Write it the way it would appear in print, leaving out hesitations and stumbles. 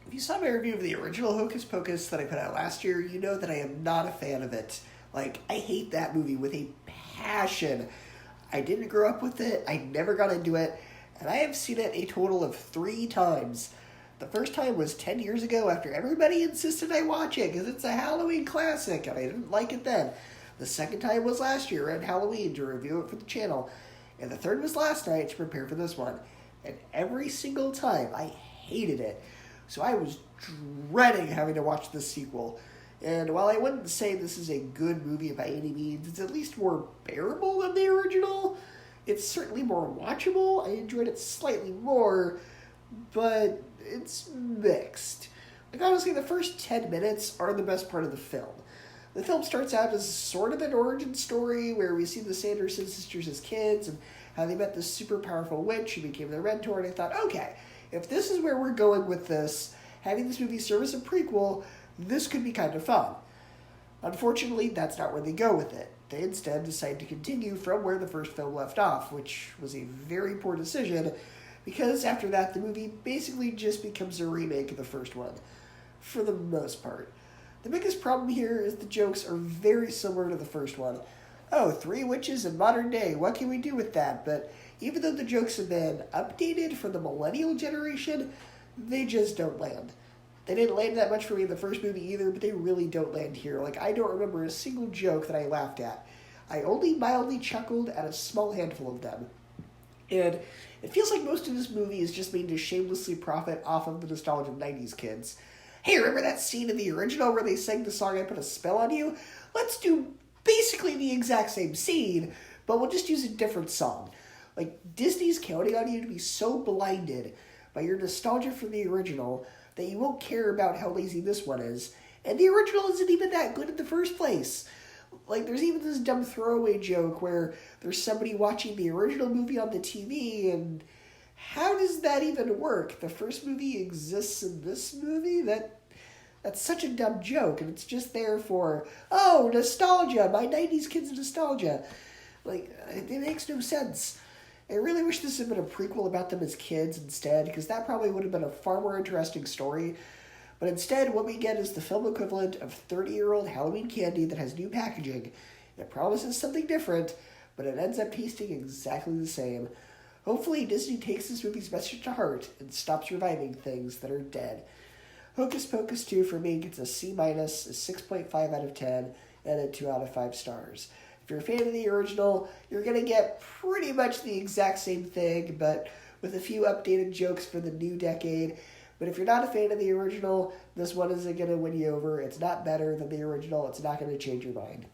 If you saw my review of the original Hocus Pocus that I put out last year, you know that I am not a fan of it. Like, I hate that movie with a passion. I didn't grow up with it, I never got into it, and I have seen it a total of 3 times. The first time was 10 years ago after everybody insisted I watch it because it's a Halloween classic, and I didn't like it then. The second time was last year at Halloween to review it for the channel, and the third was last night to prepare for this one. And every single time, I hated it. So I was dreading having to watch the sequel. And while I wouldn't say this is a good movie by any means, it's at least more bearable than the original. It's certainly more watchable. I enjoyed it slightly more, but it's mixed. Like, honestly, the first 10 minutes are the best part of the film. The film starts out as sort of an origin story where we see the Sanderson sisters as kids and how they met this super powerful witch who became their mentor, and I thought, okay, if this is where we're going with this, having this movie serve as a prequel, this could be kind of fun. Unfortunately, that's not where they go with it. They instead decide to continue from where the first film left off, which was a very poor decision, because after that, the movie basically just becomes a remake of the first one, for the most part. The biggest problem here is the jokes are very similar to the first one. Oh, 3 witches in modern day, what can we do with that? But even though the jokes have been updated for the millennial generation, they just don't land. They didn't land that much for me in the first movie either, but they really don't land here. Like, I don't remember a single joke that I laughed at. I only mildly chuckled at a small handful of them. And it feels like most of this movie is just made to shamelessly profit off of the nostalgia of 90s kids. Hey, remember that scene in the original where they sang the song I Put a Spell on You? Let's do basically the exact same scene, but we'll just use a different song. Like, Disney's counting on you to be so blinded by your nostalgia for the original that you won't care about how lazy this one is. And the original isn't even that good in the first place. Like, there's even this dumb throwaway joke where there's somebody watching the original movie on the TV, and how does that even work? The first movie exists in this movie? That's such a dumb joke, and it's just there for, oh, nostalgia, my 90s kids' nostalgia. Like, it makes no sense. I really wish this had been a prequel about them as kids instead, because that probably would have been a far more interesting story. But instead, what we get is the film equivalent of 30-year-old Halloween candy that has new packaging. It promises something different, but it ends up tasting exactly the same. Hopefully, Disney takes this movie's message to heart and stops reviving things that are dead. Hocus Pocus 2 for me gets a C-, a 6.5 out of 10, and a 2 out of 5 stars. If you're a fan of the original, you're going to get pretty much the exact same thing, but with a few updated jokes for the new decade. But if you're not a fan of the original, this one isn't going to win you over. It's not better than the original. It's not going to change your mind.